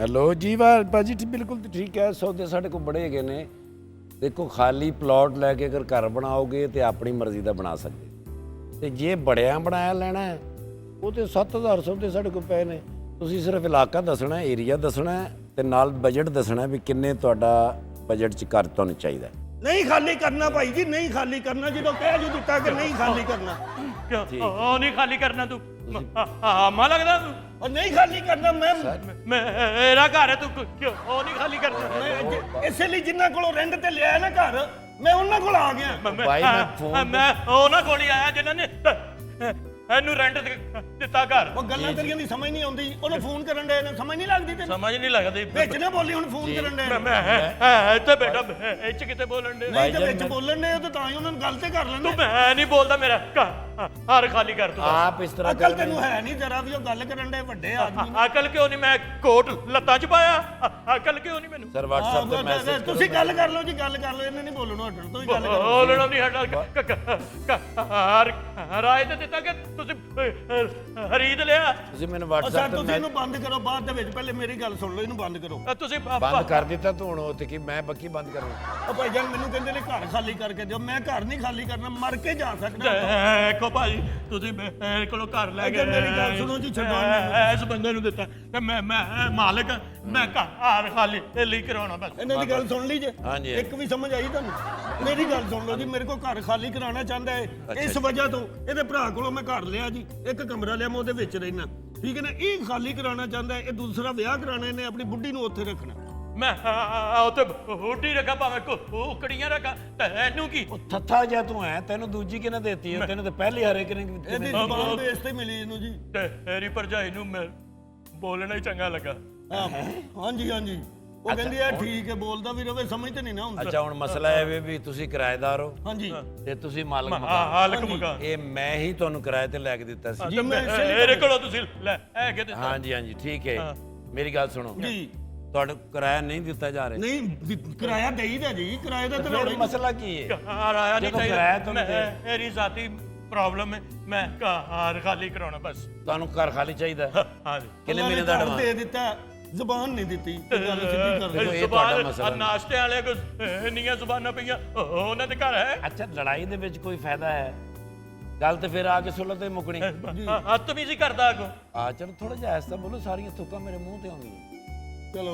Hello ਜੀ ਵਾਹ ਭਾਜੀ ਬਿਲਕੁਲ ਠੀਕ ਹੈ। ਸੌਦੇ ਸਾਡੇ ਕੋਲ ਬੜੇ ਹੈਗੇ ਨੇ। ਦੇਖੋ ਖਾਲੀ ਪਲਾਟ ਲੈ ਕੇ ਅਗਰ ਘਰ ਬਣਾਓਗੇ ਤੇ ਆਪਣੀ ਮਰਜ਼ੀ ਦਾ ਬਣਾ ਸਕਦੇ, ਤੇ ਜੇ ਬੜਿਆਂ ਬਣਾਇਆ ਲੈਣਾ ਹੈ ਉਹ ਤੇ 7000 ਸੌਦੇ ਸਾਡੇ ਕੋਲ ਪਏ ਨੇ। ਤੁਸੀਂ ਸਿਰਫ ਇਲਾਕਾ ਦੱਸਣਾ, ਏਰੀਆ ਦੱਸਣਾ ਤੇ ਨਾਲ ਬਜਟ ਦੱਸਣਾ ਵੀ ਕਿੰਨੇ ਤੁਹਾਡਾ ਬਜਟ 'ਚ ਘਰ ਤੁਹਾਨੂੰ ਚਾਹੀਦਾ। ਨਹੀਂ ਖਾਲੀ ਕਰਨਾ ਭਾਈ ਜੀ, ਨਹੀਂ ਖਾਲੀ ਕਰਨਾ। ਜਦੋਂ ਕਹਿ ਜੋ ਦਿੱਤਾ ਕਿ ਨਹੀਂ ਖਾਲੀ ਕਰਨਾ, ਉਹ ਨਹੀਂ ਖਾਲੀ ਕਰਨਾ ਤੂੰ ਮਾ ਲੱਗਦਾ ਤੂੰ ਉਹ ਨਹੀਂ ਖਾਲੀ ਕਰਨਾ। ਮੇਰਾ ਘਰ ਹੈ, ਤੂੰ ਕਿਉਂ ਉਹ ਨਹੀਂ ਖਾਲੀ ਕਰਨਾ? ਇਸੇ ਲਈ ਜਿਨ੍ਹਾਂ ਕੋਲੋਂ ਰੈਂਟ ਤੇ ਲਿਆ ਨਾ ਘਰ, ਮੈਂ ਉਹਨਾਂ ਕੋਲ ਆ ਗਿਆ। ਭਾਈ ਮੈਂ ਫੋਨ ਮੈਂ ਉਹਨਾਂ ਕੋਲ ਹੀ ਆਇਆ ਜਿਨ੍ਹਾਂ ਨੇ ਇਹਨੂੰ ਰੈਂਟ ਦਿੱਤਾ ਘਰ। ਉਹ ਗੱਲਾਂ ਤੇਰੀਆਂ ਦੀ ਸਮਝ ਨਹੀਂ ਆਉਂਦੀ। ਉਹਨੂੰ ਫੋਨ ਕਰਨ ਦੇ ਨੇ, ਸਮਝ ਨਹੀਂ ਲੱਗਦੀ ਤੈਨੂੰ? ਸਮਝ ਨਹੀਂ ਲੱਗਦੀ ਵਿੱਚ ਨਾ ਬੋਲੀ, ਹੁਣ ਫੋਨ ਕਰਨ ਦੇ। ਮੈਂ ਇੱਥੇ ਬੈਠਾ ਇੱਥੇ ਕਿਤੇ ਬੋਲਣ ਦੇ ਨਹੀਂ ਤੇ ਵਿੱਚ ਬੋਲਣ ਦੇ, ਤਾਂ ਹੀ ਉਹਨਾਂ ਨੂੰ ਗੱਲ ਤੇ ਕਰ ਲੈਂਦੇ। ਤੂੰ ਮੈਂ ਨਹੀਂ ਬੋਲਦਾ, ਮੇਰਾ ਘਰ ਖਾਲੀ ਕਰ ਤੂੰ। ਆਪ ਇਸ ਤਰ੍ਹਾਂ ਅਕਲ ਤੈਨੂੰ ਹੈ ਨਹੀਂ ਜਰਾ ਵੀ, ਉਹ ਗੱਲ ਕਰਨ ਦੇ ਵੱਡੇ ਆਦਮੀ। ਅਕਲ ਕਿਉਂ ਨਹੀਂ? ਮੈਂ ਕੋਟ ਲੱਤਾਂ 'ਚ ਪਾਇਆ, ਅਕਲ ਕਿਉਂ ਨਹੀਂ ਮੈਨੂੰ? ਸਰ WhatsApp ਤੇ ਮੈਸੇਜ ਤੁਸੀਂ ਗੱਲ ਕਰ ਲਓ ਜੀ, ਗੱਲ ਕਰ ਲਓ। ਇਹਨੇ ਨਹੀਂ ਬੋਲਣਾ, ਹਟਣ ਤੋਂ ਹੀ ਗੱਲ ਕਰੋ। ਬੋਲਣਾ ਨਹੀਂ ਹਟਾ। ਰਾਏ ਤੇ ਦਿੱਤਾ ਕਿ ਤੁਸੀਂ ਖਰੀਦ ਲਿਆ। ਤੁਸੀਂ ਮੈਨੂੰ ਸਰ WhatsApp ਤੇ ਤੁਸੀਂ ਇਹਨੂੰ ਬੰਦ ਕਰੋ ਬਾਅਦ ਦੇ ਵਿੱਚ। ਪਹਿਲੇ ਮੇਰੀ ਗੱਲ ਸੁਣ ਲਓ, ਇਹਨੂੰ ਬੰਦ ਕਰੋ। ਤੁਸੀਂ ਬੰਦ ਕਰ ਦਿੱਤਾ ਤੂੰ, ਹੁਣ ਉਹ ਤੇ ਕੀ ਮੈਂ ਬੱਕੀ ਬੰਦ ਕਰਾਂ? ਉਹ ਭਾਈ ਜਾਨ ਮੈਨੂੰ ਕਹਿੰਦੇ ਨੇ ਘਰ ਖਾਲੀ ਕਰਕੇ ਦਿਓ। ਮੈਂ ਘਰ ਨਹੀਂ ਖਾਲੀ ਕਰਨਾ, ਮਰ ਕੇ ਜਾ ਸਕਦਾ। ਦੇਖੋ ਭਾਈ, ਤੁਸੀਂ ਮੇਰੇ ਕੋਲੋਂ ਘਰ ਲੈ ਅੱਗੇ ਮੇਰੀ ਗੱਲ ਸੁਣੋ ਜੀ, ਛੱਡੋ ਇਹਨੂੰ। ਇਸ ਬੰਦੇ ਨੂੰ ਦਿੱਤਾ ਤੇ ਮੈਂ ਮਾਲਕ, ਮੈਂ ਘਰ ਖਾਲੀ ਲਈ ਕਰਾਉਣਾ ਬਸ। ਇਹਨਾਂ ਦੀ ਗੱਲ ਸੁਣ ਲਈ ਜੇ? ਹਾਂਜੀ। ਇੱਕ ਵੀ ਸਮਝ ਆਈ ਤੁਹਾਨੂੰ? ਮੇਰੀ ਗੱਲ ਸੁਣ ਲਓ ਜੀ, ਮੇਰੇ ਕੋਲ ਘਰ ਖਾਲੀ ਕਰਾਉਣਾ ਚਾਹੁੰਦਾ ਹੈ। ਇਸ ਵਜ੍ਹਾ ਤੋਂ ਇਹਦੇ ਭਰਾ ਕੋਲੋਂ ਮੈਂ ਘਰ ਲਿਆ ਜੀ, ਇੱਕ ਕਮਰਾ ਲਿਆ, ਮੈਂ ਉਹਦੇ ਵਿੱਚ ਰਹਿਣਾ, ਠੀਕ ਹੈ ਨਾ। ਇਹ ਖਾਲੀ ਕਰਾਉਣਾ ਚਾਹੁੰਦਾ ਹੈ। ਇਹ ਦੂਸਰਾ ਵਿਆਹ ਕਰਾਉਣਾ, ਇਹਨੇ ਆਪਣੀ ਬੁੱਢੀ ਨੂੰ ਉੱਥੇ ਰੱਖਣਾ। ਮੈਂ ਉੱਥੇ ਹੁੱਡੀ ਰੱਖਾ, ਭਾਵੇਂ ਕੁਕੜੀਆਂ ਰੱਖਾ, ਤੈਨੂੰ ਕੀ? ਉਹ ਥੱਥਾ ਜਿਹਾ ਤੂੰ ਹੈ, ਤੈਨੂੰ ਦੂਜੀ ਕਿਹਨੇ ਦੇਤੀ ਹੈ? ਤੈਨੂੰ ਤਾਂ ਪਹਿਲੀ ਹਰੇ ਕਿਨੇ ਇਹਦੀ ਜ਼ਬਾਨ ਬੇਸ ਤੇ ਮਿਲੀ ਇਹਨੂੰ ਜੀ। ਤੇਰੀ ਭਰਜਾਈ ਨੂੰ ਮੈਂ ਬੋਲਣਾ ਹੀ ਚੰਗਾ ਲੱਗਾ। ਹਾਂਜੀ ਹਾਂਜੀ, ਉਹ ਕਹਿੰਦੀ ਆ ਠੀਕ ਹੈ, ਬੋਲਦਾ ਵੀ ਰਵੇ, ਸਮਝ ਤੇ ਨਹੀਂ ਨਾ ਹੁੰਦਾ। ਅੱਛਾ ਹੁਣ ਮਸਲਾ ਇਹ ਵੀ ਤੁਸੀਂ ਕਿਰਾਏਦਾਰ ਹੋ ਹਾਂਜੀ ਤੇ ਤੁਸੀਂ ਮਾਲਕ ਮਕਾਨ। ਹਾਲਕ ਮਕਾਨ ਇਹ ਮੈਂ ਹੀ ਤੁਹਾਨੂੰ ਕਿਰਾਏ ਤੇ ਲੈ ਕੇ ਦਿੱਤਾ ਸੀ। ਜੀ ਮੈਂ ਇਸੇ ਲਈ ਮੇਰੇ ਕੋਲੋਂ ਤੁਸੀਂ ਲੈ ਕੇ ਦਿੱਤਾ। ਹਾਂਜੀ ਹਾਂਜੀ ਠੀਕ ਹੈ। ਮੇਰੀ ਗੱਲ ਸੁਣੋ, ਜੀ ਤੁਹਾਨੂੰ ਕਿਰਾਇਆ ਨਹੀਂ ਦਿੱਤਾ ਜਾ ਰਿਹਾ। ਨਹੀਂ, ਕਿਰਾਇਆ ਦੇਈਦਾ ਜੀ, ਕਿਰਾਏ ਦਾ ਤਾਂ ਫਿਰ ਮਸਲਾ ਕੀ ਹੈ? ਘਰ ਆਇਆ ਨਹੀਂ ਜਦੋਂ ਕਿਰਾਇਆ ਚਾਹੀਦਾ। ਤੁਹਾਨੂੰ ਦੇ- ਮੇਰੀ ਜ਼ਾਤੀ ਪ੍ਰੋਬਲਮ ਹੈ, ਮੈਂ ਘਰ ਖਾਲੀ ਕਰਾਉਣਾ ਬਸ। ਤੁਹਾਨੂੰ ਘਰ ਖਾਲੀ ਚਾਹੀਦਾ ਹੈ? ਹਾਂਜੀ। ਕਿੰਨੇ ਮਹੀਨੇ ਦਾ ਘਰ ਐਡਵਾਂਸ? ਦੇ ਦਿੱਤਾ, ਜ਼ਬਾਨ ਨਹੀਂ ਦਿੱਤੀ। ਗੱਲ ਸਿੱਧੀ ਕਰ ਦੇਖੋ, ਦੇ। ਇਹ ਤੁਹਾਡਾ ਮਸਲਾ ਨਹੀਂ। ਨਾਸ਼ਤੇ ਵਾਲੇ ਕੋ ਇੰਨੀਆਂ ਜ਼ੁਬਾਨਾਂ ਪਈਆਂ, ਉਹਨਾਂ ਦੇ ਘਰ ਹੈ। ਅੱਛਾ ਲੜਾਈ ਦੇ ਵਿੱਚ ਕੋਈ ਫਾਇਦਾ ਹੈ? ਗੱਲ ਤੇ ਫਿਰ ਆ ਕੇ ਸੁਲਹ ਤੇ ਮੁਕਣੀ। ਹੱਥ ਵੀ ਸੀ ਕਰਦਾ ਅੱਗੋਂ। ਆ ਚਲੋ ਥੋੜਾ ਜਿਹਾ ਐਸਾ ਬੋਲੋ, ਸਾਰੀਆਂ ਤੁੱਕਾਂ ਮੇਰੇ ਮੂੰਹ ਤੇ ਆਉਂਦੀਆਂ। ਚਲੋ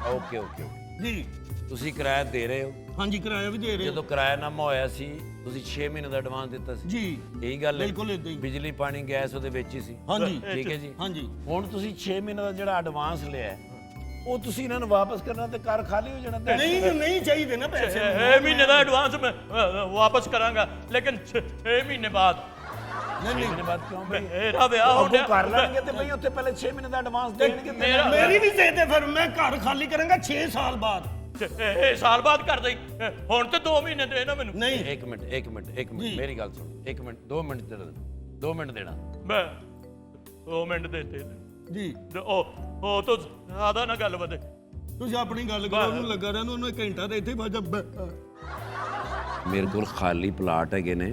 ਓਕੇ ਓਕੇ ਜੀ, ਤੁਸੀਂ ਕਿਰਾਇਆ ਦੇ ਰਹੇ ਹੋ। ਹਾਂਜੀ ਕਿਰਾਇਆ ਵੀ ਦੇ ਰਹੇ ਹੋ। ਜਦੋਂ ਕਿਰਾਇਆਨਾਮਾ ਹੋਇਆ ਸੀ ਤੁਸੀਂ 6 ਮਹੀਨੇ ਦਾ ਐਡਵਾਂਸ ਦਿੱਤਾ ਸੀ। ਜੀ ਇਹੀ ਗੱਲ ਹੈ? ਬਿਲਕੁਲ ਏਦਾਂ ਹੀ। ਬਿਜਲੀ ਪਾਣੀ ਗੈਸ ਉਹਦੇ ਵਿੱਚ ਹੀ ਸੀ। ਹਾਂਜੀ ਠੀਕ ਹੈ ਜੀ। ਹਾਂਜੀ। ਹੁਣ ਤੁਸੀਂ 6 ਮਹੀਨੇ ਦਾ ਜਿਹੜਾ ਐਡਵਾਂਸ ਲਿਆ ਹੈ, ਉਹ ਤੁਸੀਂ ਇਹਨਾਂ ਨੂੰ ਵਾਪਸ ਕਰਨਾ ਤੇ ਘਰ ਖਾਲੀ ਹੋ ਜਾਣਾ। ਨਹੀਂ ਨਹੀਂ ਚਾਹੀਦੇ ਨਾ ਪੈਸੇ। 6 ਮਹੀਨੇ ਦਾ ਐਡਵਾਂਸ ਮੈਂ ਵਾਪਸ ਕਰਾਂਗਾ, ਲੇਕਿਨ 6 ਮਹੀਨੇ ਬਾਅਦ। ਨਹੀਂ ਨਹੀਂ, ਮਹੀਨੇ ਬਾਅਦ ਕਿਉਂ ਬਈ? ਮੇਰਾ ਵਿਆਹ ਹੋ ਉਹ ਗਿਆ। ਕਰ ਲੈਣਗੇ ਤੇ ਬਈ ਉੱਥੇ ਪਹਿਲੇ 6 ਮਹੀਨੇ ਦਾ ਐਡਵਾਂਸ ਦੇਣਗੇ। ਮੇਰੀ ਵੀ ਦੇ ਦੇ ਫਿਰ। ਮੈਂ ਘਰ ਖਾਲੀ ਕਰਾਂਗਾ 6 ਸਾਲ ਬਾਅਦ। ਇਹ ਸਾਲ ਬਾਅਦ ਕਰ ਦੇਈ। ਹੁਣ ਤੇ 2 ਮਹੀਨੇ ਦੇ ਨਾ ਮੈਨੂੰ। ਨਹੀਂ ਇੱਕ ਮਿੰਟ ਮੇਰੀ ਗੱਲ ਸੁਣੋ। 1 ਮਿੰਟ 2 ਮਿੰਟ ਦੇ 2 ਮਿੰਟ ਦੇਣਾ। ਮੈਂ 2 ਮਿੰਟ ਦੇਤੇ ਜੀ, ਉਹ ਤੋਂ ਜ਼ਿਆਦਾ ਨਾ ਗੱਲ ਵਧੇ। ਤੁਸੀਂ ਆਪਣੀ ਗੱਲ ਕਰੋ, ਉਹਨੂੰ ਲੱਗਾ ਰਹਿਣ, ਉਹਨੂੰ ਘੰਟਾ ਤੇ ਇੱਥੇ ਵਜਾ। ਮੇਰੇ ਕੋਲ ਖਾਲੀ ਪਲਾਟ ਹੈਗੇ ਨੇ।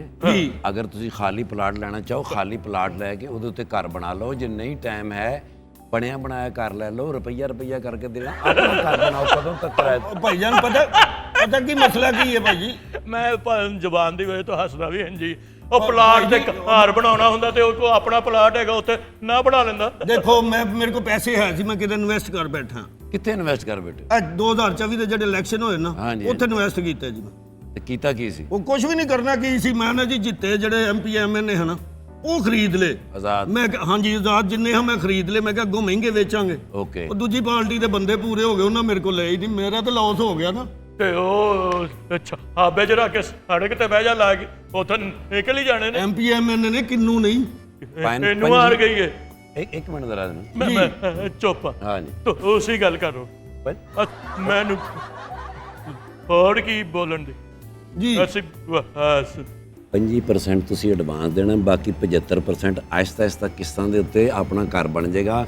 ਅਗਰ ਤੁਸੀਂ ਖਾਲੀ ਪਲਾਟ ਲੈਣਾ ਚਾਹੋ, ਖਾਲੀ ਪਲਾਟ ਲੈ ਕੇ ਉਹਦੇ ਉੱਤੇ ਘਰ ਬਣਾ ਲਓ। ਜੇ ਨਹੀਂ ਟਾਈਮ ਹੈ, ਬਣਿਆ ਬਣਾਇਆ ਘਰ ਲੈ ਲਓ, ਰੁਪਈਆ ਕਰਕੇ ਦੇਣਾ, ਆਪਣਾ ਘਰ ਬਣਾਓ। ਕਦੋਂ ਤੱਕ ਕਿਰਾਇਆ? ਭਾਈ ਜਾਨ ਪਤਾ ਕੀ ਮਸਲਾ ਕੀ ਹੈ ਭਾਈ ਜੀ? ਮੈਂ ਜ਼ੁਬਾਨ ਦੀ ਵਜ੍ਹਾ ਤੋਂ ਹੱਸਦਾ ਵੀ ਹਾਂ ਜੀ। ਉਹ ਪਲਾਟ ਤੇ ਘਰ ਬਣਾਉਣਾ ਹੁੰਦਾ ਤੇ ਉਹ ਕੋ ਆਪਣਾ ਪਲਾਟ ਹੈਗਾ, ਉੱਥੇ ਨਾ ਬਣਾ ਲੈਂਦਾ। ਦੇਖੋ ਮੇਰੇ ਕੋਲ ਪੈਸੇ ਹੈ ਸੀ, ਮੈਂ ਕਿਤੇ ਇਨਵੈਸਟ ਕਰ ਬੈਠਾ। ਕਿੱਥੇ ਇਨਵੈਸਟ ਕਰ ਬੈਠੇ? 2024 ਦੇ ਜਿਹੜੇ ਇਲੈਕਸ਼ਨ ਹੋਏ ਨਾ, ਹਾਂਜੀ। ਉੱਥੇ ਇਨਵੈਸਟ ਕੀਤਾ ਜੀ ਮੈਂ। ਤੇ ਕੀਤਾ ਕੀ ਸੀ? ਉਹ ਕੁਝ ਵੀ ਨਹੀਂ ਕਰਨਾ ਕੀ ਸੀ, ਮੈਂ ਨਾ ਜੀ ਜਿੱਤੇ ਜਿਹੜੇ MP MN ਹਨਾ, ਉਹ ਖਰੀਦ ਲੇ। ਆਜ਼ਾਦ? ਮੈਂ ਹਾਂਜੀ ਆਜ਼ਾਦ ਜਿੰਨੇ ਹਾਂ ਮੈਂ ਖਰੀਦ ਲੇ। ਮੈਂ ਕਿਹਾ ਅੱਗੋਂ ਮਹਿੰਗੇ ਵੇਚਾਂਗੇ। ਓਕੇ। ਉਹ ਦੂਜੀ ਪਾਰਟੀ ਦੇ ਬੰਦੇ ਪੂਰੇ ਹੋ ਗਏ, ਉਹਨਾਂ ਮੇਰੇ ਕੋਲ ਲਏ ਹੀ ਨਹੀਂ। ਮੇਰਾ ਤਾਂ ਲਾਸ ਹੋ ਗਿਆ ਨਾ। ਤੇ ਉਹ ਆਬੇ ਚ ਰੱਖ ਕੇ ਸੜਕ ਤੇ ਬਹਿ ਜਾ ਲਾ ਕੇ ਉੱਥੇ ਨਿਕਲ ਹੀ ਜਾਣੇ ਨੇ। MP MN ਨੇ ਕਿੰਨੂ ਨਹੀਂ। ਇਹਨੂੰ ਹਾਰ ਗਈ ਹੈ। ਇੱਕ ਮਿੰਟ ਜ਼ਰਾ ਦੇਣਾ। ਮੈਂ ਚੁੱਪ। ਹਾਂਜੀ ਤੁਸੀਂ ਗੱਲ ਕਰੋ। ਮੈਨੂੰ ਹੋਰ ਕੀ ਬੋਲਣ ਦੀ ਜੀ ਅਸੀਂ ਬਸ 25% ਤੁਸੀਂ ਐਡਵਾਂਸ ਦੇਣਾ, ਬਾਕੀ 75% ਆਹਿਸਤਾ ਆਹਿਸਤਾ ਕਿਸ਼ਤਾਂ ਦੇ ਉੱਤੇ ਆਪਣਾ ਘਰ ਬਣ ਜਾਏਗਾ।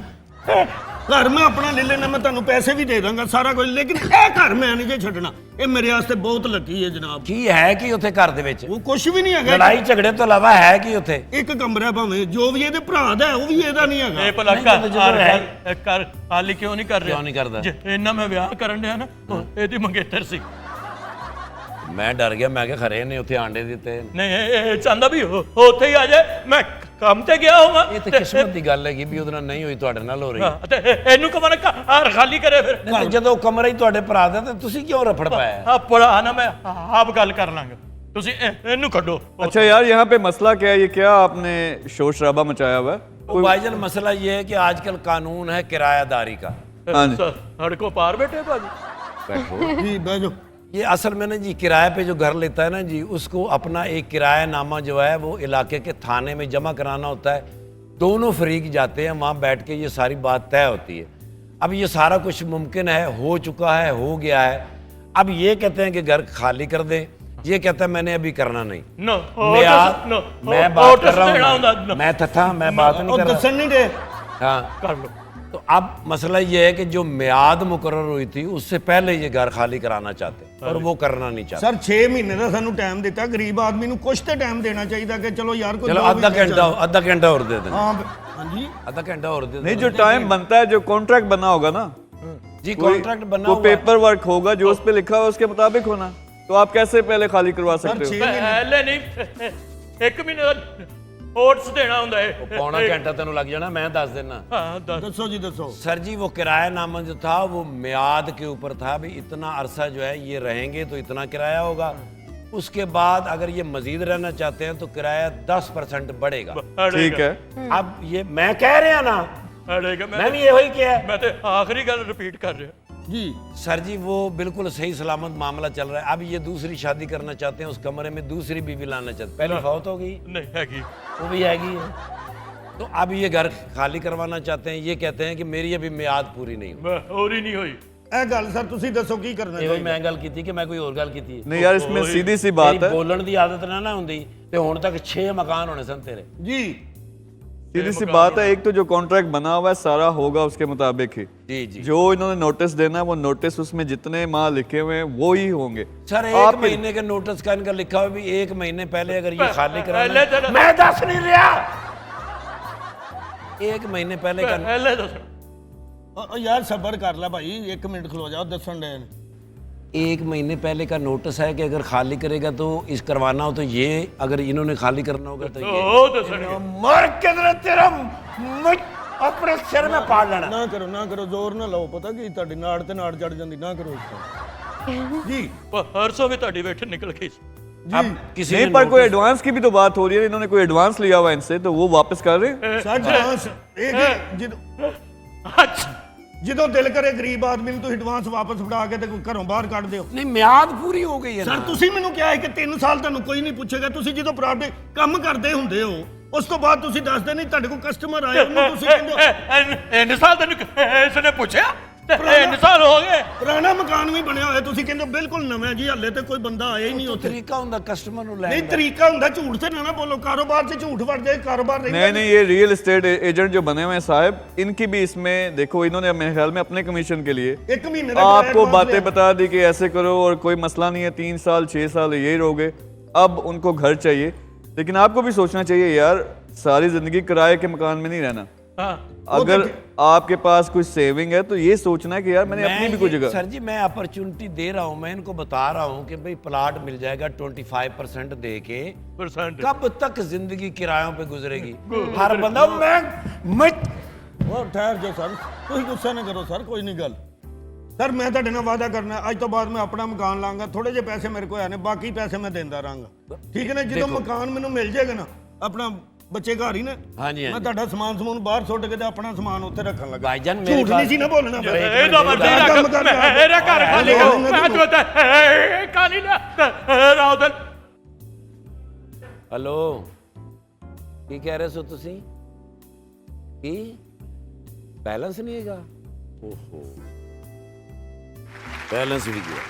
ਘਰ ਮੈਂ ਆਪਣਾ ਲੈ ਲੈਣਾ, ਮੈਂ ਤੁਹਾਨੂੰ ਪੈਸੇ ਵੀ ਦੇ ਦਾਂਗਾ ਸਾਰਾ ਕੁਝ, ਲੇਕਿਨ ਇਹ ਘਰ ਮੈਂ ਨਹੀਂ ਜੇ ਛੱਡਣਾ। ਇਹ ਮੇਰੇ ਵਾਸਤੇ ਬਹੁਤ ਲੱਕੀ ਹੈ ਜਨਾਬ। ਕੀ ਹੈ ਕਿ ਉੱਥੇ ਘਰ ਦੇ ਵਿੱਚ ਉਹ ਕੁਝ ਵੀ ਨਹੀਂ ਹੈਗਾ। ਲੜਾਈ ਝਗੜੇ ਤੋਂ ਇਲਾਵਾ ਹੈ ਕੀ ਉੱਥੇ? ਇੱਕ ਕਮਰਾ ਭਾਵੇਂ ਜੋ ਵੀ ਇਹਦੇ ਭਰਾ ਦਾ ਹੈ, ਉਹ ਵੀ ਇਹਦਾ ਨਹੀਂ ਹੈਗਾ। ਇਹ ਭਲਾ ਕਰ ਹਾਲੀ ਕਿਉਂ ਨਹੀਂ ਕਰ ਰਿਹਾ? ਕਿਉਂ ਨਹੀਂ ਕਰਦਾ? ਇਹਨਾਂ ਮੈਂ ਵਿਆਹ ਕਰਨ ਡਿਆ ਨਾ, ਇਹਦੀ ਮੰਗੇਤਰ ਸੀ। ਮੈਂ ਡਰ ਗਿਆ, ਮੈਂ ਕਿਹਾ ਖਰੇ ਨੇ ਉੱਥੇ ਆਂਡੇ ਦਿੱਤੇ। ਨਹੀਂ ਇਹ ਚਾਹੁੰਦਾ ਵੀ ਉੱਥੇ ਹੀ ਆ ਜਾਏ, ਮੈਂ ਕੰਮ ਤੇ ਗਿਆ ਹੋਵਾਂ। ਇਹ ਤੇ ਕਿਸਮਤ ਦੀ ਗੱਲ ਹੈਗੀ ਵੀ ਉਹਦੇ ਨਾਲ ਨਹੀਂ ਹੋਈ, ਤੁਹਾਡੇ ਨਾਲ ਹੋ ਰਹੀ। ਤੇ ਇਹਨੂੰ ਕਮਨ ਘਰ ਖਾਲੀ ਕਰੇ ਫਿਰ। ਨਹੀਂ ਤੇ ਜਦੋਂ ਕਮਰਾ ਹੀ ਤੁਹਾਡੇ ਭਰਾ ਦਾ ਤੇ ਤੁਸੀਂ ਕਿਉਂ ਰਫੜ ਪਾਇਆ? ਆ ਭਰਾ ਨਾ ਮੈਂ ਆਪ ਗੱਲ ਕਰ ਲਾਂਗਾ, ਤੁਸੀਂ ਇਹਨੂੰ ਕੱਢੋ। अच्छा यार, यहाँ पे मसला क्या है? ये क्या आपने शोर शराबा मचाया हुआ है? तो भाईजान मसला ये है कि आजकल कानून है किरायादारी का। हाँ जी। सड़कों पार बैठे भाजी। बैठो ਜੀ ਬਹਿ ਜਾਓ। ये असल में ना जी किराए पे जो घर लेता है ना जी, उसको अपना एक किरायानामा जो है वो इलाके के थाने में जमा कराना होता है। दोनों फरीक जाते हैं, वहाँ बैठ के ये सारी बात तय होती है। अब ये सारा कुछ मुमकिन है, हो चुका है, हो गया है। अब ये कहते हैं कि घर खाली कर दें, ये कहता है मैंने अभी करना नहीं। नो मैं बात कर रहा हूँ, मैं था मैं बात नहीं ਉਹ कर रहा। ਦੱਸਣ ਨਹੀਂ ਦੇ। हाँ कर लो। तो अब मसला ये है कि जो मियाद मुकर्रर हुई थी उससे पहले ये घर खाली कराना चाहते हैं और वो करना नहीं चाहते। ਸਰ 6 ਮਹੀਨੇ ਦਾ ਸਾਨੂੰ ਟਾਈਮ ਦਿੱਤਾ, ਗਰੀਬ ਆਦਮੀ ਨੂੰ ਕੁਝ ਤੇ ਟਾਈਮ ਦੇਣਾ ਚਾਹੀਦਾ ਕਿ ਚਲੋ ਯਾਰ ਕੋਈ चलो आधा घंटा और दे देना। ਹਾਂ ਹਾਂਜੀ आधा घंटा और दे नहीं, देना। जो टाइम बनता है, जो कॉन्ट्रैक्ट बना होगा ना, जी कॉन्ट्रैक्ट बनना वो हुआ। पेपर वर्क होगा जो उस पे लिखा हुआ उसके मुताबिक होना। तो आप कैसे पहले खाली करवा ਸਰ सकते 6 हो? ਮਹੀਨੇ ਪਹਿਲੇ ਨਹੀਂ, 1 ਮਹੀਨੇ ਦਾ ओट्स देना ਹੁੰਦਾ है। पौना घंटा तेन लग जाना, मैं दस देना। हाँ, दस। ਦੱਸੋ ਜੀ ਦੱਸੋ। सर जी वो किरायानामा जो था वो मियाद के ऊपर था, भी इतना अरसा जो है ये रहेंगे तो इतना किराया होगा। उसके बाद अगर ये मजीद रहना चाहते हैं तो किराया 10% बढ़ेगा। ठीक है। अब ये मैं कह रहा ना, अड़ेगा मैं भी यही किया है। मैं तो आखिरी गल रिपीट कर रहा। ਜੀ सर जी वो बिल्कुल सही सलामत मामला चल रहा है। अब ये दूसरी शादी करना चाहते हैं, उस कमरे में दूसरी बीवी लाना चाहते हैं। पहले फौत हो गई, नहीं हैगी। वो भी आएगी है। तो अब ये घर खाली करवाना चाहते हैं। ये कहते हैं कि मेरी अभी मियाद पूरी नहीं हुई। और ही नहीं हुई। ਇਹ ਗੱਲ ਸਰ ਤੁਸੀਂ ਦੱਸੋ ਕੀ ਕਰਨਾ ਇਹੋ ਹੀ ਚਾਹੀਦਾ। मैं गल की थी कि मैं कोई और गल की थी। नहीं यार, इसमें सीधी सी बात है। बोलन की आदत ना ना होंदी ते हुण तक 6 मकान होने सन तेरे। ਜੀ सीधी सी बात है, एक तो जो कॉन्ट्रैक्ट बना हुआ है सारा होगा उसके मुताबिक ही। जी जी जो इन्होंने नोटिस देना है वो नोटिस उसमें जितने माह लिखे हुए हैं वो ही होंगे। सर एक महीने के नोटिस का इनका लिखा हुआ भी 1 महीने पहले अगर ये खाली कराना पहले मैं दस नहीं रहा। 1 महीने पहले का पहले दस। ਯਾਰ ਸਬਰ ਕਰ ਲੈ ਭਾਈ, 1 ਮਿੰਟ ਖਲੋ ਜਾਓ, ਦੱਸਣ ਦੇ। 1 महीने पहले का नोटिस है कि अगर खाली करेगा तो इस करवाना हो तो ये, अगर इन्होंने खाली करना होगा तो ये ओ दसणगे। मर के तेरा अपने सिर में पाड़ लेना। ਨਾ ਕਰੋ ਨਾ ਕਰੋ, ਜ਼ੋਰ ਨਾ ਲਾਓ, ਪਤਾ ਕੀ ਤੁਹਾਡੀ ਨਾੜ ਤੇ ਨਾੜ ਚੜ ਜਾਂਦੀ, ਨਾ ਕਰੋ ਇਸ ਤਰ੍ਹਾਂ। ਜੀ परसों भी ਤੁਹਾਡੀ ਵੇਠ ਨਿਕਲ ਗਈ। अब किसी नहीं, ने पर कोई notice- एडवांस की भी तो बात हो रही है। इन्होंने कोई एडवांस लिया हुआ है इनसे, तो वो वापस कर रहे हैं। ਸਰ ਐਡਵਾਂਸ ਇਹ ਜਦੋਂ अच्छा ਜਦੋਂ ਦਿਲ ਕਰੇ ਗਰੀਬ ਆਦਮੀ ਨੂੰ ਤੁਸੀਂ ਐਡਵਾਂਸ ਵਾਪਸ ਫੜਾ ਕੇ ਤੇ ਘਰੋਂ ਬਾਹਰ ਕੱਢ ਦਿਓ। नहीं म्याद पूरी हो गई है ਸਰ ना। ਤੁਸੀਂ ਮੈਨੂੰ ਕਿਹਾ ਹੈ ਕਿ 3 ਸਾਲ ਤੁਹਾਨੂੰ ਕੋਈ ਨਹੀਂ ਪੁੱਛੇਗਾ। ਤੁਸੀਂ ਜਦੋਂ ਪ੍ਰਾਪਰਟੀ ਕੰਮ ਕਰਦੇ ਹੁੰਦੇ ਹੋ ਉਸ ਤੋਂ ਬਾਅਦ ਤੁਸੀਂ ਦੱਸਦੇ ਨਹੀਂ, ਤੁਹਾਡੇ ਕੋਲ ਕਸਟਮਰ ਆਏ ਉਹਨੂੰ ਤੁਸੀਂ ਕਹਿੰਦੇ ਹੋ इन साल तेन इसने पूछा इन साल हो गए। ਪੁਰਾਣਾ ਮਕਾਨ ਵੀ ਬਣਿਆ ਹੋਇਆ, ਤੁਸੀਂ ਕਹਿੰਦੇ ਹੋ ਬਿਲਕੁਲ ਨਵਾਂ ਜੀ, ਹੱਲੇ ਤੇ ਕੋਈ ਬੰਦਾ ਆਇਆ ਹੀ ਨਹੀਂ ਉੱਥੇ। तरीका ਹੁੰਦਾ ਕਸਟਮਰ ਨੂੰ ਲੈਣ ਨਹੀਂ ਦਾ। ਤਰੀਕਾ ਹੁੰਦਾ, ਝੂਠ ਤੇ ਨਾ ਬੋਲੋ। ਕਾਰੋਬਾਰ 'ਚ ਝੂਠ ਵੜ ਜਾਏ, ਕਾਰੋਬਾਰ नहीं ਰਹਿੰਦਾ नहीं, ये रियल एस्टेट एजेंट जो बने हुए हैं साहब, इनकी भी इसमें देखो, इन्होंने मेरे ख्याल में अपने कमीशन के लिए 1 महीने ਦਾ ਕਿਰਾਇਆ आपको advance बातें लिया। बता दी कि ऐसे करो और कोई मसला नहीं है, 3 साल 6 साल यही रहोगे। अब उनको घर चाहिए, लेकिन आपको भी सोचना चाहिए यार, सारी जिंदगी किराए के मकान में नहीं रहना। हाँ अगर आपके पास कुछ सेविंग है तो ये सोचना है कि यार मैंने अपनी भी कोई जगह। सर जी मैं अपॉर्चुनिटी दे रहा हूँ, मैं इनको बता रहा हूँ कि भाई प्लाट मिल जाएगा 25% दे के। परसेंट कब तक जिंदगी किरायों पे गुजरेगी? हर बंदा मैं ਉਹ ਠਹਿਰ ਜਾਓ ਸਰ, ਤੁਸੀਂ ਗੁੱਸਾ ਨਾ ਕਰੋ ਸਰ, ਕੋਈ ਨਹੀਂ ਗੱਲ। ਸਰ ਮੈਂ ਤੁਹਾਡੇ ਨਾਲ ਵਾਅਦਾ ਕਰਨਾ, ਅੱਜ ਤੋਂ ਬਾਅਦ ਮੈਂ ਆਪਣਾ ਮਕਾਨ ਲਾਂਗਾ। ਥੋੜੇ ਜਿਹੇ ਪੈਸੇ ਮੇਰੇ ਕੋਲ ਆਏ ਨੇ, ਬਾਕੀ ਪੈਸੇ ਮੈਂ ਦਿੰਦਾ ਰਹਾਂਗਾ, ਠੀਕ ਹੈ ਨਾ। ਜਦੋਂ ਮਕਾਨ ਮੈਨੂੰ ਮਿਲ ਜਾਏਗਾ ਨਾ, ਆਪਣਾ ਬੱਚੇ ਘਰ ਹੀ ਨੇ, ਹਾਂਜੀ, ਮੈਂ ਹਾਂਜੀ। ਤੁਹਾਡਾ ਸਮਾਨ ਬਾਹਰ ਸੁੱਟ ਕੇ ਤੇ ਆਪਣਾ ਸਮਾਨ ਉੱਥੇ ਰੱਖਣ ਲੱਗਾ। भाईजान मेरे ਝੂਠ ਨਹੀਂ ਸੀ ਨਾ ਬੋਲਣਾ। ਇਹ ਤਾਂ ਮਰਜ਼ੀ ਰੱਖ, ਮੇਰਾ ਘਰ ਖਾਲੀ ਕਰੋ। ਮੈਂ ਤਾਂ ਕਾਲੀ ਨਾ ਰਾਉਦਲ। हेलो की कह रहे सो तुसी की बैलेंस नहीं हैगा? ओहो बैलेंस भी गया।